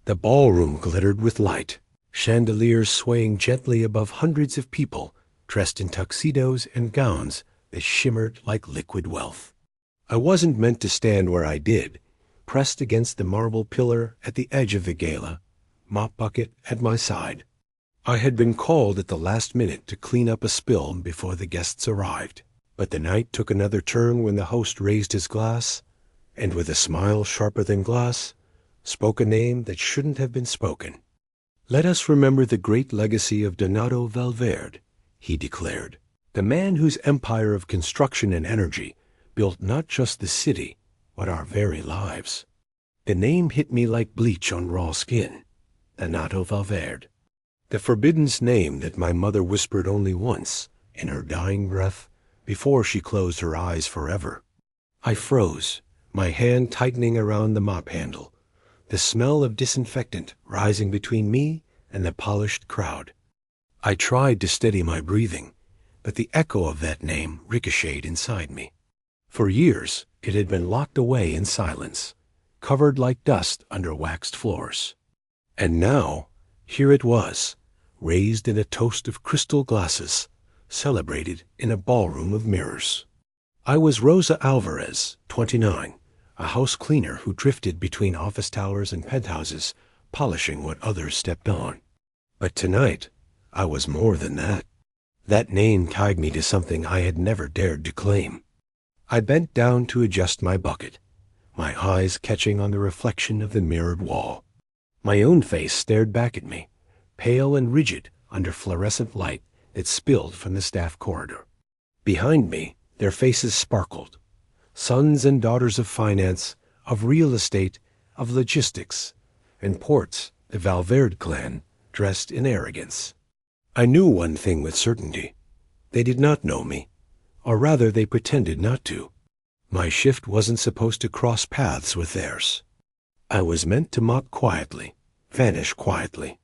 The ballroom glittered with light, chandeliers swaying gently above hundreds of people dressed in tuxedos and gowns that shimmered like liquid wealth. I wasn't meant to stand where I did, pressed against the marble pillar at the edge of the gala, mop bucket at my side. I had been called at the last minute to clean up a spill before the guests arrived, but the night took another turn when the host raised his glass, and with a smile sharper than glass, spoke a name that shouldn't have been spoken. "Let us remember the great legacy of Donato Valverde," he declared, "the man whose empire of construction and energy built not just the city, but our very lives." The name hit me like bleach on raw skin. Donato Valverde. The forbidden name that my mother whispered only once, in her dying breath, before she closed her eyes forever. I froze, my hand tightening around the mop handle, the smell of disinfectant rising between me and the polished crowd. I tried to steady my breathing, but the echo of that name ricocheted inside me. For years, it had been locked away in silence, covered like dust under waxed floors. And now, here it was, raised in a toast of crystal glasses, celebrated in a ballroom of mirrors. I was Rosa Alvarez, 29, a house cleaner who drifted between office towers and penthouses, polishing what others stepped on. But tonight, I was more than that. That name tied me to something I had never dared to claim. I bent down to adjust my bucket, my eyes catching on the reflection of the mirrored wall. My own face stared back at me, pale and rigid under fluorescent light that spilled from the staff corridor. Behind me, their faces sparkled. Sons and daughters of finance, of real estate, of logistics, and ports, the Valverde clan, dressed in arrogance. I knew one thing with certainty. They did not know me, or rather they pretended not to. My shift wasn't supposed to cross paths with theirs. I was meant to mop quietly, vanish quietly.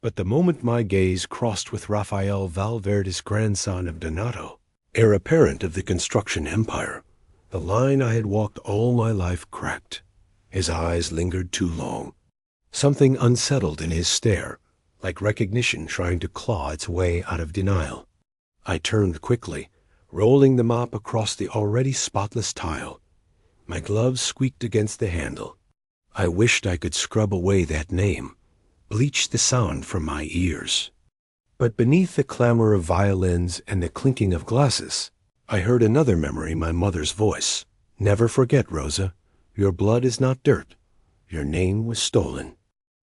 But the moment my gaze crossed with Rafael Valverde's grandson of Donato, heir apparent of the construction empire, the line I had walked all my life cracked. His eyes lingered too long. Something unsettled in his stare, like recognition trying to claw its way out of denial. I turned quickly, rolling the mop across the already spotless tile. My gloves squeaked against the handle. I wished I could scrub away that name, bleach the sound from my ears. But beneath the clamor of violins and the clinking of glasses, I heard another memory, my mother's voice. "Never forget, Rosa, your blood is not dirt. Your name was stolen."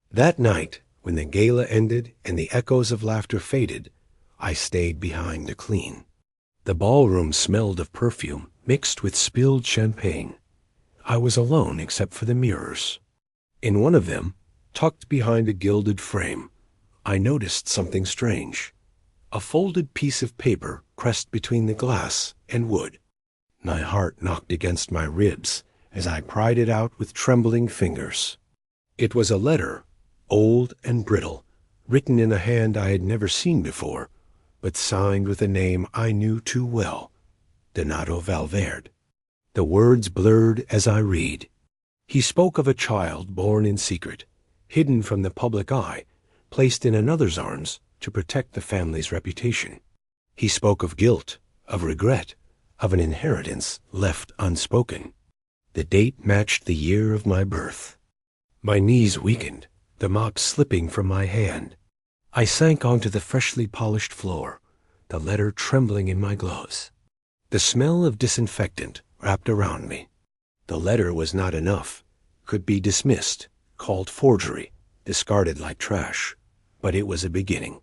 That night, when the gala ended and the echoes of laughter faded, I stayed behind to clean. The ballroom smelled of perfume mixed with spilled champagne. I was alone except for the mirrors. In one of them, tucked behind a gilded frame, I noticed something strange. A folded piece of paper pressed between the glass and wood. My heart knocked against my ribs as I pried it out with trembling fingers. It was a letter, old and brittle, written in a hand I had never seen before, but signed with a name I knew too well, Donato Valverde. The words blurred as I read. He spoke of a child born in secret, hidden from the public eye, placed in another's arms to protect the family's reputation. He spoke of guilt, of regret, of an inheritance left unspoken. The date matched the year of my birth. My knees weakened, the mop slipping from my hand. I sank onto the freshly polished floor, the letter trembling in my gloves. The smell of disinfectant wrapped around me. The letter was not enough, could be dismissed, called forgery, discarded like trash, but it was a beginning.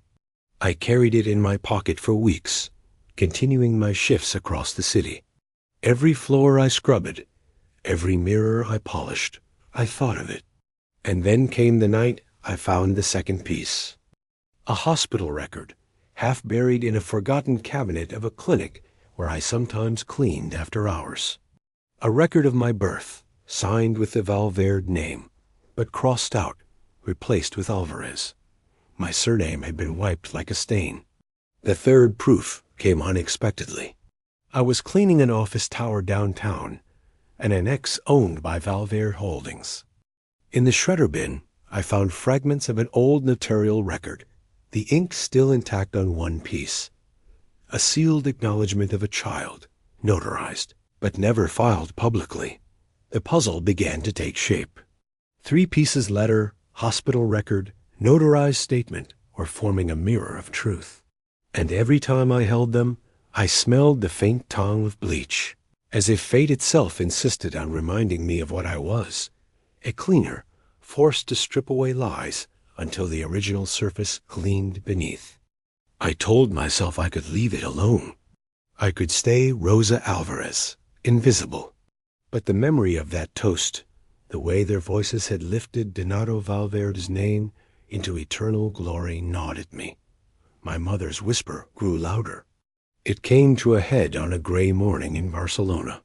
I carried it in my pocket for weeks, continuing my shifts across the city. Every floor I scrubbed, every mirror I polished, I thought of it. And then came the night I found the second piece. A hospital record, half buried in a forgotten cabinet of a clinic where I sometimes cleaned after hours. A record of my birth, signed with the Valverde name, but crossed out, replaced with Alvarez. My surname had been wiped like a stain. The third proof came unexpectedly. I was cleaning an office tower downtown, an annex owned by Valverde Holdings. In the shredder bin, I found fragments of an old notarial record, the ink still intact on one piece. A sealed acknowledgment of a child, notarized, but never filed publicly. The puzzle began to take shape. 3 pieces: letter, hospital record, notarized statement, were forming a mirror of truth. And every time I held them, I smelled the faint tang of bleach, as if fate itself insisted on reminding me of what I was, a cleaner, forced to strip away lies until the original surface gleamed beneath. I told myself I could leave it alone. I could stay Rosa Alvarez, invisible. But the memory of that toast, the way their voices had lifted Donato Valverde's name into eternal glory, gnawed at me. My mother's whisper grew louder. It came to a head on a gray morning in Barcelona.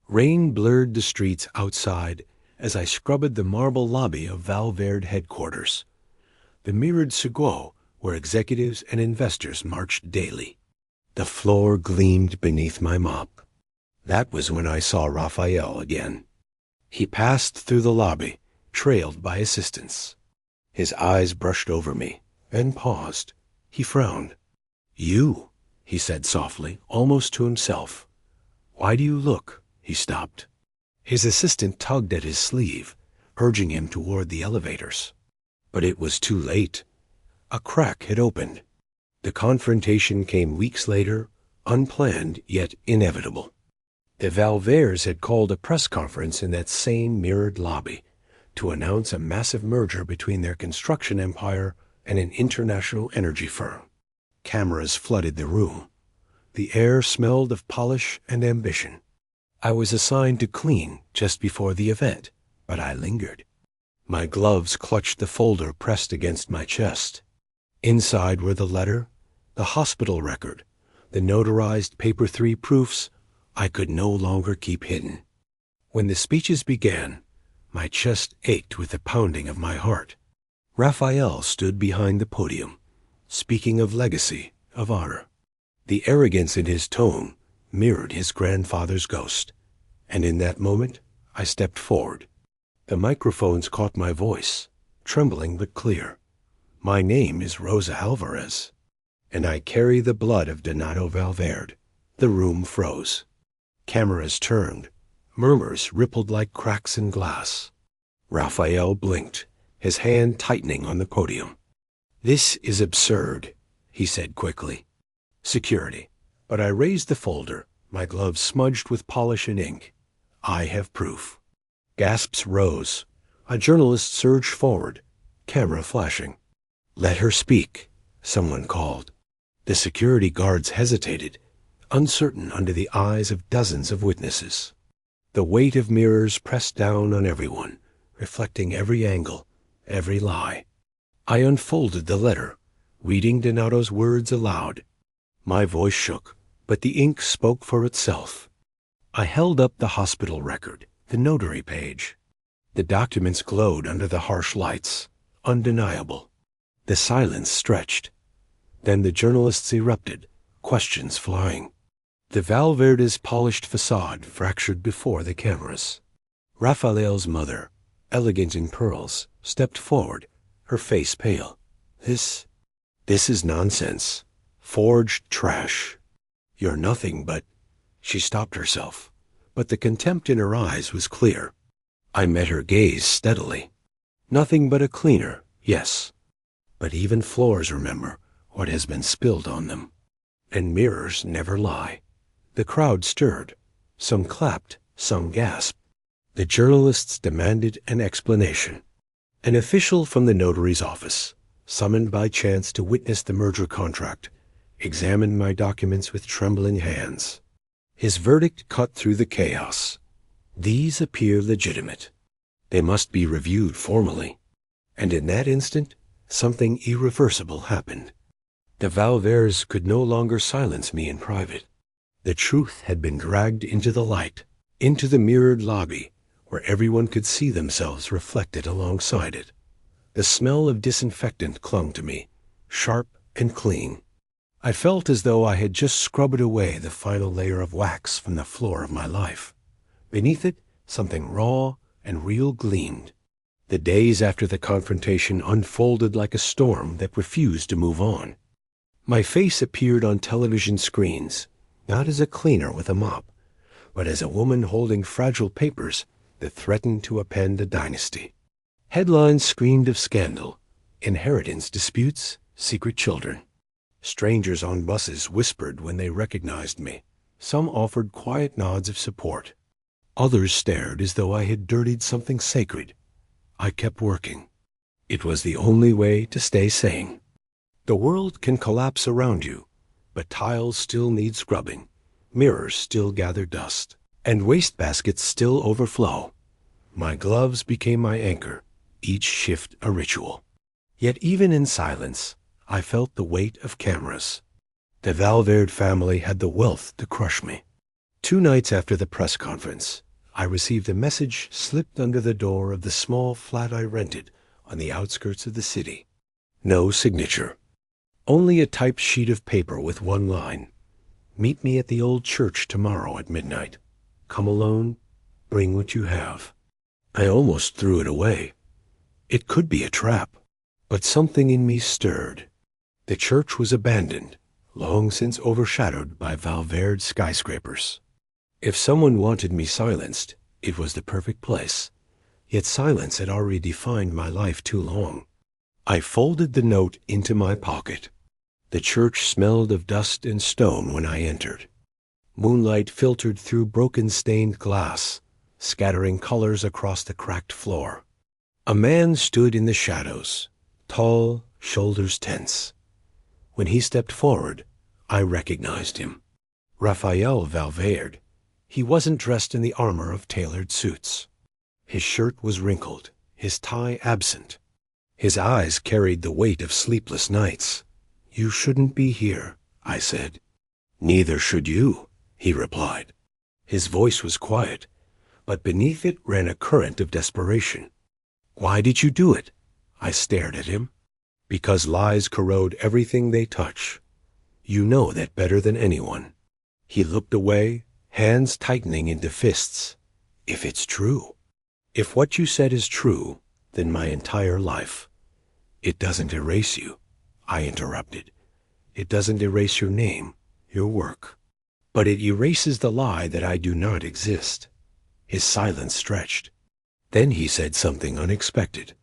Rain blurred the streets outside as I scrubbed the marble lobby of Valverde headquarters, the mirrored Seguo where executives and investors marched daily. The floor gleamed beneath my mop. That was when I saw Raphael again. He passed through the lobby, trailed by assistants. His eyes brushed over me, and paused. He frowned. "You," he said softly, almost to himself. "Why do you look?" He stopped. His assistant tugged at his sleeve, urging him toward the elevators. But it was too late. A crack had opened. The confrontation came weeks later, unplanned yet inevitable. The Valverdes had called a press conference in that same mirrored lobby to announce a massive merger between their construction empire and an international energy firm. Cameras flooded the room. The air smelled of polish and ambition. I was assigned to clean just before the event, but I lingered. My gloves clutched the folder pressed against my chest. Inside were the letter, the hospital record, the notarized paper 3 proofs I could no longer keep hidden. When the speeches began, my chest ached with the pounding of my heart. Raphael stood behind the podium, speaking of legacy, of honor. The arrogance in his tone mirrored his grandfather's ghost, and in that moment I stepped forward. The microphones caught my voice, trembling but clear. "My name is Rosa Alvarez, and I carry the blood of Donato Valverde." The room froze. Cameras turned. Murmurs rippled like cracks in glass. Raphael blinked, his hand tightening on the podium. "This is absurd," he said quickly. "Security." But I raised the folder, my gloves smudged with polish and ink. "I have proof." Gasps rose. A journalist surged forward, camera flashing. "Let her speak," someone called. The security guards hesitated, uncertain under the eyes of dozens of witnesses. The weight of mirrors pressed down on everyone, reflecting every angle, every lie. I unfolded the letter, reading Donato's words aloud. My voice shook, but the ink spoke for itself. I held up the hospital record, the notary page. The documents glowed under the harsh lights, undeniable. The silence stretched. Then the journalists erupted, questions flying. The Valverde's polished facade fractured before the cameras. Raphael's mother, elegant in pearls, stepped forward, her face pale. This is nonsense. Forged trash. You're nothing but—" She stopped herself, but the contempt in her eyes was clear. I met her gaze steadily. "Nothing but a cleaner, yes. But even floors remember what has been spilled on them. And mirrors never lie." The crowd stirred. Some clapped, some gasped. The journalists demanded an explanation. An official from the notary's office, summoned by chance to witness the merger contract, examined my documents with trembling hands. His verdict cut through the chaos. These appear legitimate. They must be reviewed formally. And in that instant, something irreversible happened. The Valverdes could no longer silence me in private. The truth had been dragged into the light, into the mirrored lobby, where everyone could see themselves reflected alongside it. The smell of disinfectant clung to me, sharp and clean. I felt as though I had just scrubbed away the final layer of wax from the floor of my life. Beneath it, something raw and real gleamed. The days after the confrontation unfolded like a storm that refused to move on. My face appeared on television screens, not as a cleaner with a mop, but as a woman holding fragile papers that threatened to upend a dynasty. Headlines screamed of scandal, inheritance disputes, secret children. Strangers on buses whispered when they recognized me. Some offered quiet nods of support. Others stared as though I had dirtied something sacred. I kept working. It was the only way to stay sane. The world can collapse around you, but tiles still need scrubbing, mirrors still gather dust, and wastebaskets still overflow. My gloves became my anchor, each shift a ritual. Yet even in silence, I felt the weight of cameras. The Valverde family had the wealth to crush me. 2 nights after the press conference, I received a message slipped under the door of the small flat I rented on the outskirts of the city. No signature. Only a typed sheet of paper with one line. Meet me at the old church tomorrow at midnight. Come alone, bring what you have. I almost threw it away. It could be a trap, but something in me stirred. The church was abandoned, long since overshadowed by Valverde skyscrapers. If someone wanted me silenced, it was the perfect place. Yet silence had already defined my life too long. I folded the note into my pocket. The church smelled of dust and stone when I entered. Moonlight filtered through broken stained glass, scattering colors across the cracked floor. A man stood in the shadows, tall, shoulders tense. When he stepped forward, I recognized him. Rafael Valverde. He wasn't dressed in the armor of tailored suits. His shirt was wrinkled, his tie absent. His eyes carried the weight of sleepless nights. You shouldn't be here, I said. Neither should you, he replied. His voice was quiet, but beneath it ran a current of desperation. Why did you do it? I stared at him. Because lies corrode everything they touch. You know that better than anyone. He looked away, hands tightening into fists. If it's true. If what you said is true, then my entire life. It doesn't erase you, I interrupted. It doesn't erase your name, your work. But it erases the lie that I do not exist. His silence stretched. Then he said something unexpected.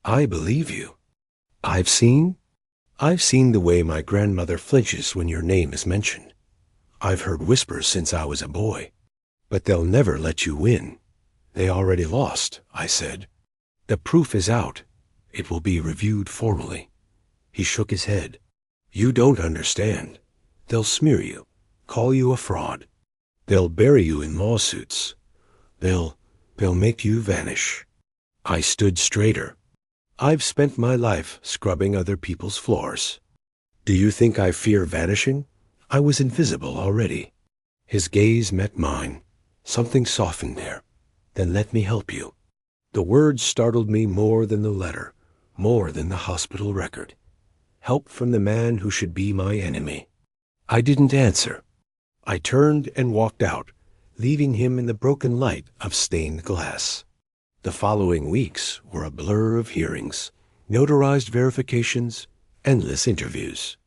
I believe you. I've seen the way my grandmother flinches when your name is mentioned. I've heard whispers since I was a boy. But they'll never let you win. They already lost, I said. The proof is out. It will be reviewed formally. He shook his head. You don't understand. They'll smear you, call you a fraud. They'll bury you in lawsuits. They'll make you vanish. I stood straighter. I've spent my life scrubbing other people's floors. Do you think I fear vanishing? I was invisible already. His gaze met mine. Something softened there. Then let me help you. The words startled me more than the letter, more than the hospital record. Help from the man who should be my enemy. I didn't answer. I turned and walked out, leaving him in the broken light of stained glass. The following weeks were a blur of hearings, notarized verifications, endless interviews.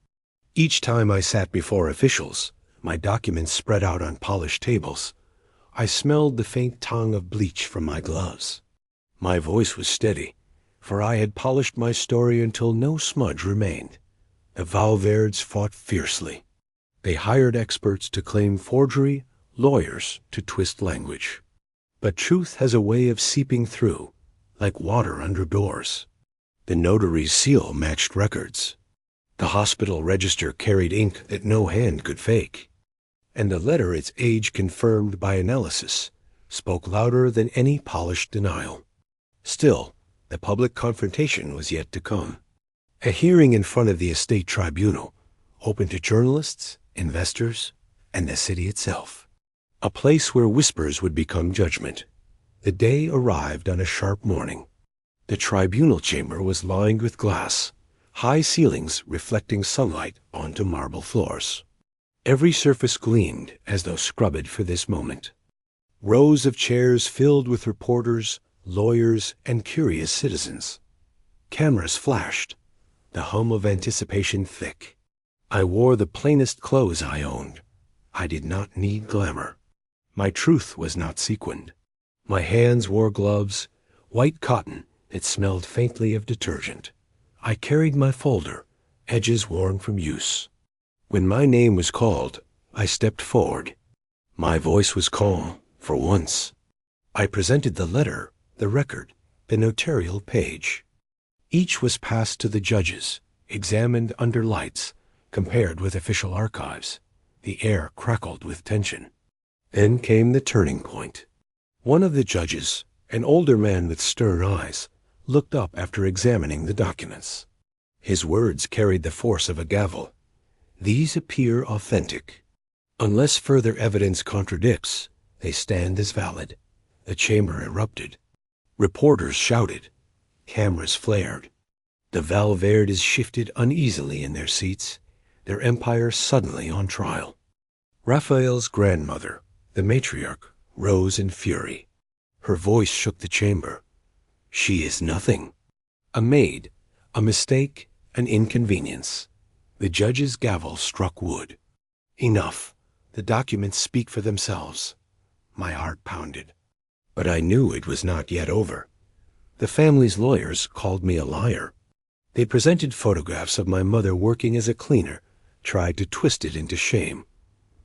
Each time I sat before officials, my documents spread out on polished tables, I smelled the faint tang of bleach from my gloves. My voice was steady, for I had polished my story until no smudge remained. The Valverdes fought fiercely. They hired experts to claim forgery, lawyers to twist language. But truth has a way of seeping through, like water under doors. The notary's seal matched records. The hospital register carried ink that no hand could fake. And the letter its age confirmed by analysis spoke louder than any polished denial. Still, the public confrontation was yet to come. A hearing in front of the estate tribunal, open to journalists, investors, and the city itself. A place where whispers would become judgment. The day arrived on a sharp morning. The tribunal chamber was lined with glass, high ceilings reflecting sunlight onto marble floors. Every surface gleamed as though scrubbed for this moment. Rows of chairs filled with reporters, lawyers, and curious citizens. Cameras flashed, the hum of anticipation thick. I wore the plainest clothes I owned. I did not need glamour. My truth was not sequined. My hands wore gloves, white cotton that smelled faintly of detergent. I carried my folder, edges worn from use. When my name was called, I stepped forward. My voice was calm, for once. I presented the letter, the record, the notarial page. Each was passed to the judges, examined under lights, compared with official archives. The air crackled with tension. Then came the turning point. One of the judges, an older man with stern eyes, looked up after examining the documents. His words carried the force of a gavel. These appear authentic. Unless further evidence contradicts, they stand as valid. The chamber erupted. Reporters shouted. Cameras flared. The Valverdes shifted uneasily in their seats, their empire suddenly on trial. Raphael's grandmother, the matriarch, rose in fury. Her voice shook the chamber. She is nothing. A maid, a mistake, an inconvenience. The judge's gavel struck wood. Enough. The documents speak for themselves. My heart pounded. But I knew it was not yet over. The family's lawyers called me a liar. They presented photographs of my mother working as a cleaner, tried to twist it into shame.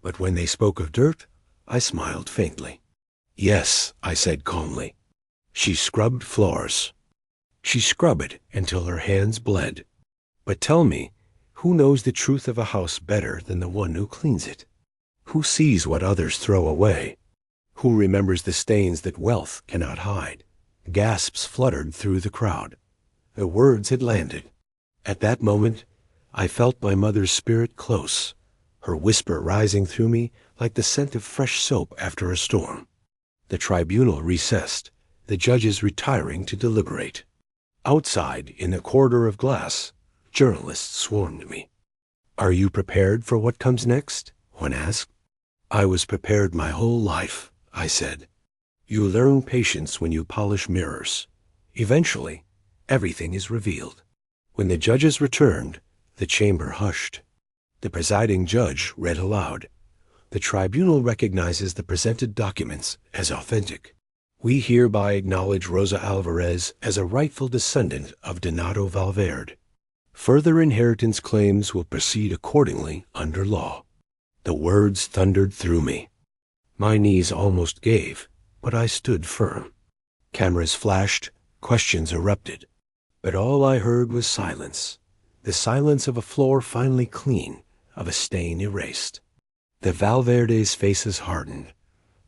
But when they spoke of dirt, I smiled faintly. Yes, I said calmly. She scrubbed floors. She scrubbed until her hands bled. But tell me, who knows the truth of a house better than the one who cleans it? Who sees what others throw away? Who remembers the stains that wealth cannot hide? Gasps fluttered through the crowd. The words had landed. At that moment, I felt my mother's spirit close, her whisper rising through me like the scent of fresh soap after a storm. The tribunal recessed, the judges retiring to deliberate. Outside, in the corridor of glass, journalists swarmed me. "Are you prepared for what comes next?" one asked. "I was prepared my whole life," I said. You learn patience when you polish mirrors. Eventually, everything is revealed. When the judges returned, the chamber hushed. The presiding judge read aloud. The tribunal recognizes the presented documents as authentic. We hereby acknowledge Rosa Alvarez as a rightful descendant of Donato Valverde. Further inheritance claims will proceed accordingly under law. The words thundered through me. My knees almost gave, but I stood firm. Cameras flashed, questions erupted. But all I heard was silence. The silence of a floor finally clean, of a stain erased. The Valverdes' faces hardened.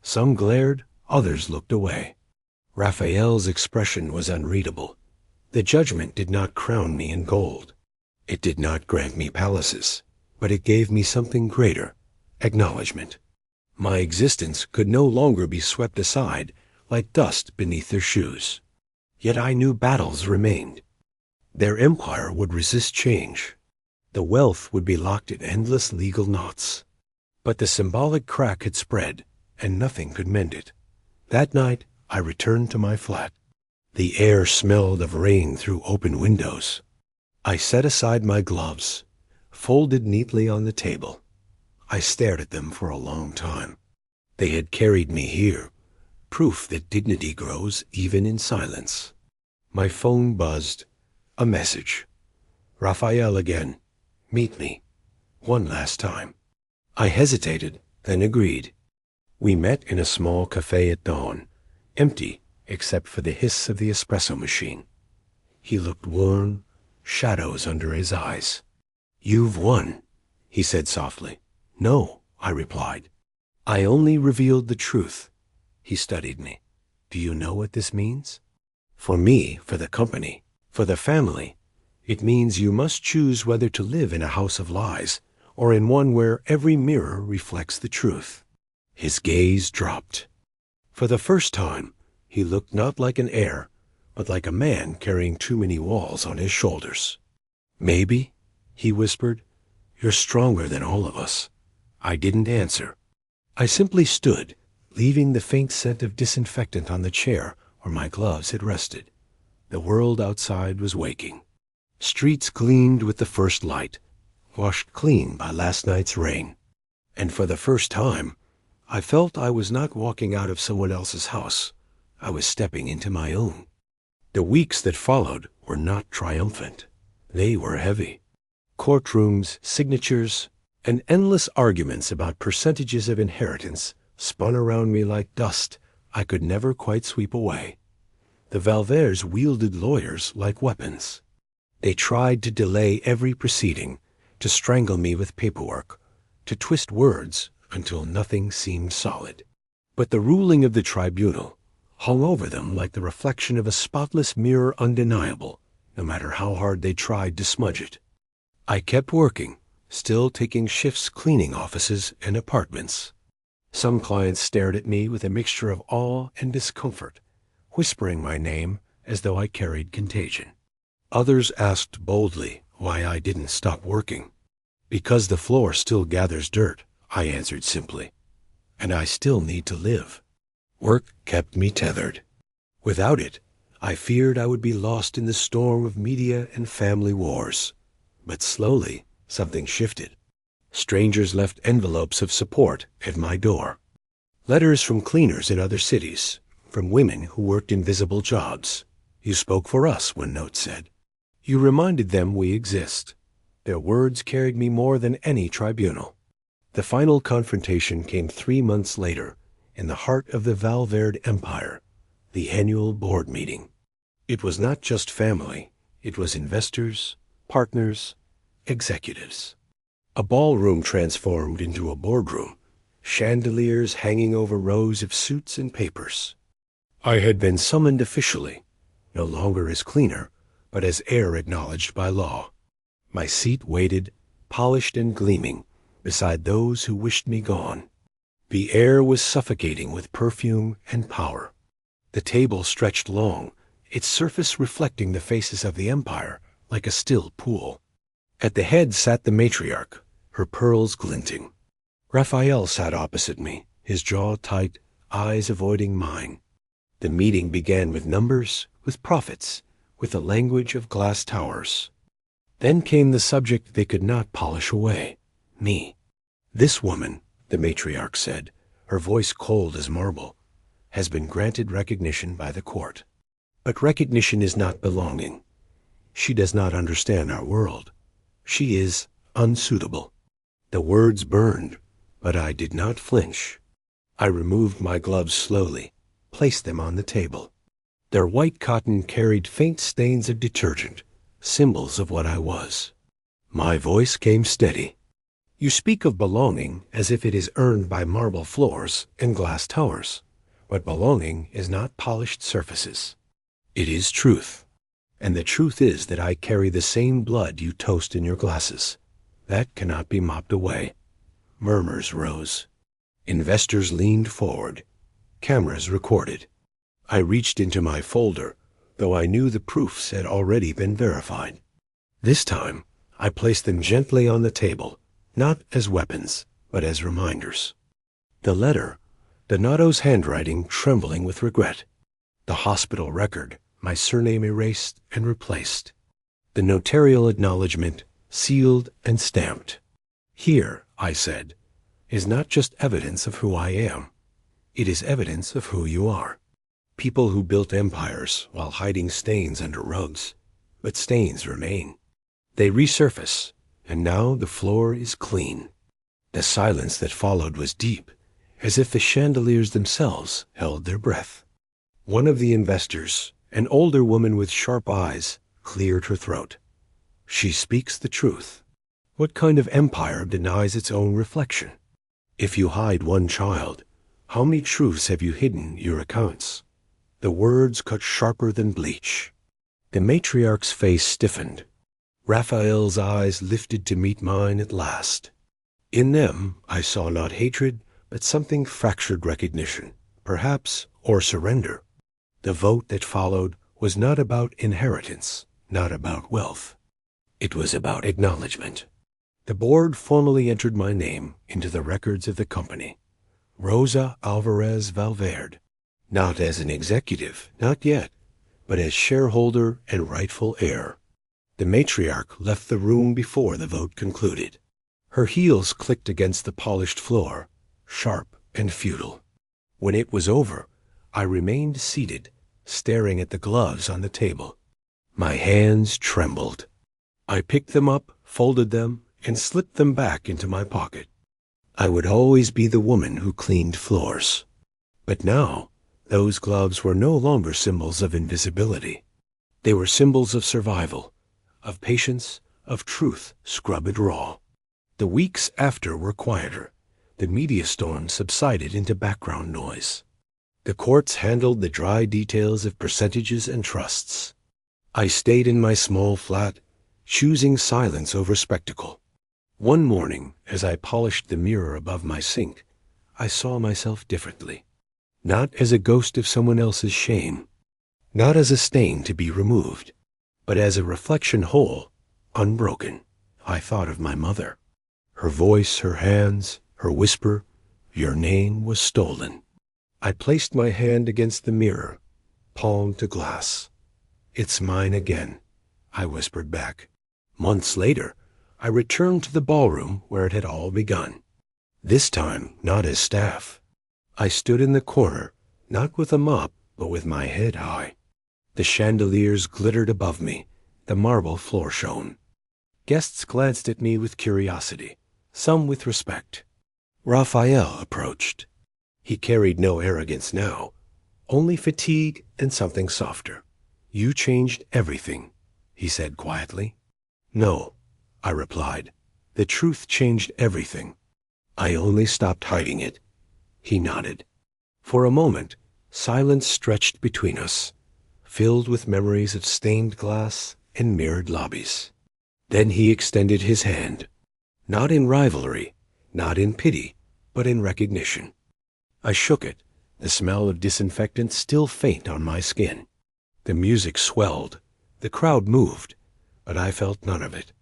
Some glared, others looked away. Raphael's expression was unreadable. The judgment did not crown me in gold. It did not grant me palaces, but it gave me something greater, acknowledgement. My existence could no longer be swept aside like dust beneath their shoes. Yet I knew battles remained. Their empire would resist change. The wealth would be locked in endless legal knots. But the symbolic crack had spread, and nothing could mend it. That night, I returned to my flat. The air smelled of rain through open windows. I set aside my gloves, folded neatly on the table. I stared at them for a long time. They had carried me here, proof that dignity grows even in silence. My phone buzzed. A message. Raphael again. Meet me. One last time. I hesitated, then agreed. We met in a small cafe at dawn, empty except for the hiss of the espresso machine. He looked worn, shadows under his eyes. "You've won," he said softly. "No," I replied. "I only revealed the truth." He studied me. "Do you know what this means?" "For me, for the company, for the family, it means you must choose whether to live in a house of lies or in one where every mirror reflects the truth." His gaze dropped. For the first time, he looked not like an heir, but like a man carrying too many walls on his shoulders. "Maybe," he whispered, "you're stronger than all of us." I didn't answer. I simply stood, leaving the faint scent of disinfectant on the chair where my gloves had rested. The world outside was waking. Streets gleamed with the first light, washed clean by last night's rain. And for the first time, I felt I was not walking out of someone else's house. I was stepping into my own. The weeks that followed were not triumphant. They were heavy. Courtrooms, signatures, and endless arguments about percentages of inheritance spun around me like dust I could never quite sweep away. The Valverdes wielded lawyers like weapons. They tried to delay every proceeding, to strangle me with paperwork, to twist words until nothing seemed solid. But the ruling of the tribunal hung over them like the reflection of a spotless mirror, undeniable, no matter how hard they tried to smudge it. I kept working, still taking shifts cleaning offices and apartments. Some clients stared at me with a mixture of awe and discomfort, whispering my name as though I carried contagion. Others asked boldly why I didn't stop working. Because the floor still gathers dirt, I answered simply, and I still need to live. Work kept me tethered. Without it, I feared I would be lost in the storm of media and family wars. But slowly, something shifted. Strangers left envelopes of support at my door. Letters from cleaners in other cities, from women who worked invisible jobs. You spoke for us, one note said. You reminded them we exist. Their words carried me more than any tribunal. The final confrontation came 3 months later, in the heart of the Valverde Empire, the annual board meeting. It was not just family, it was investors, partners, executives. A ballroom transformed into a boardroom, chandeliers hanging over rows of suits and papers. I had been summoned officially, no longer as cleaner, but as heir acknowledged by law. My seat waited, polished and gleaming, beside those who wished me gone. The air was suffocating with perfume and power. The table stretched long, its surface reflecting the faces of the empire like a still pool. At the head sat the matriarch, her pearls glinting. Raphael sat opposite me, his jaw tight, eyes avoiding mine. The meeting began with numbers, with profits, with the language of glass towers. Then came the subject they could not polish away, me. This woman, the matriarch said, her voice cold as marble, has been granted recognition by the court. But recognition is not belonging. She does not understand our world. She is unsuitable. The words burned, but I did not flinch. I removed my gloves slowly, placed them on the table. Their white cotton carried faint stains of detergent, symbols of what I was. My voice came steady. You speak of belonging as if it is earned by marble floors and glass towers, but belonging is not polished surfaces. It is truth, and the truth is that I carry the same blood you toast in your glasses. That cannot be mopped away. Murmurs rose. Investors leaned forward. Cameras recorded. I reached into my folder, though I knew the proofs had already been verified. This time, I placed them gently on the table, not as weapons, but as reminders. The letter, Donato's handwriting trembling with regret. The hospital record, my surname erased and replaced. The notarial acknowledgement, sealed and stamped. Here, I said, is not just evidence of who I am. It is evidence of who you are. People who built empires while hiding stains under rugs, but stains remain. They resurface, and now the floor is clean. The silence that followed was deep, as if the chandeliers themselves held their breath. One of the investors, an older woman with sharp eyes, cleared her throat. She speaks the truth. What kind of empire denies its own reflection? If you hide one child, how many truths have you hidden your accounts? The words cut sharper than bleach. The matriarch's face stiffened. Raphael's eyes lifted to meet mine at last. In them I saw not hatred, but something fractured recognition, perhaps, or surrender. The vote that followed was not about inheritance, not about wealth. It was about acknowledgement. The board formally entered my name into the records of the company. Rosa Alvarez Valverde, Not as an executive, not yet, but as shareholder and rightful heir. The matriarch left the room before the vote concluded. Her heels clicked against the polished floor, sharp and futile. When it was over, I remained seated, staring at the gloves on the table. My hands trembled. I picked them up, folded them, and slipped them back into my pocket. I would always be the woman who cleaned floors. But now, those gloves were no longer symbols of invisibility. They were symbols of survival, of patience, of truth scrubbed raw. The weeks after were quieter. The media storm subsided into background noise. The courts handled the dry details of percentages and trusts. I stayed in my small flat, choosing silence over spectacle. One morning, as I polished the mirror above my sink, I saw myself differently. Not as a ghost of someone else's shame, not as a stain to be removed, but as a reflection whole, unbroken. I thought of my mother. Her voice, her hands, her whisper, "Your name was stolen." I placed my hand against the mirror, palm to glass. "It's mine again," I whispered back. Months later, I returned to the ballroom where it had all begun. This time, not as staff. I stood in the corner, not with a mop, but with my head high. The chandeliers glittered above me. The marble floor shone. Guests glanced at me with curiosity, some with respect. Raphael approached. He carried no arrogance now, only fatigue and something softer. "You changed everything," he said quietly. "No," I replied. "The truth changed everything. I only stopped hiding it." He nodded. For a moment, silence stretched between us, filled with memories of stained glass and mirrored lobbies. Then he extended his hand, not in rivalry, not in pity, but in recognition. I shook it, the smell of disinfectant still faint on my skin. The music swelled, the crowd moved, but I felt none of it.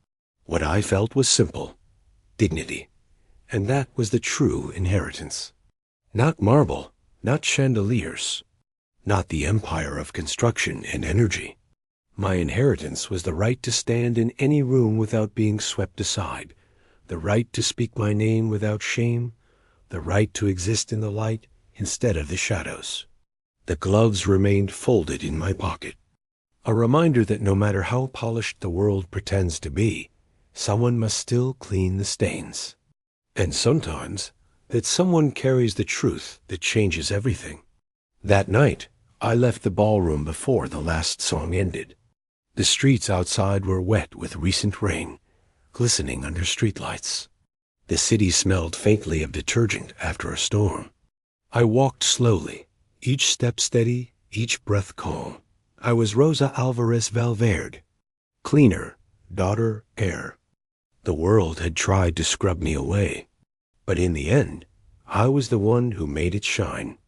What I felt was simple, dignity, and that was the true inheritance. Not marble, not chandeliers, not the empire of construction and energy. My inheritance was the right to stand in any room without being swept aside, the right to speak my name without shame, the right to exist in the light instead of the shadows. The gloves remained folded in my pocket, a reminder that no matter how polished the world pretends to be, someone must still clean the stains. And sometimes that someone carries the truth that changes everything. That night, I left the ballroom before the last song ended. The streets outside were wet with recent rain, glistening under streetlights. The city smelled faintly of detergent after a storm. I walked slowly, each step steady, each breath calm. I was Rosa Alvarez Valverde, cleaner, daughter, heir. The world had tried to scrub me away, but in the end, I was the one who made it shine.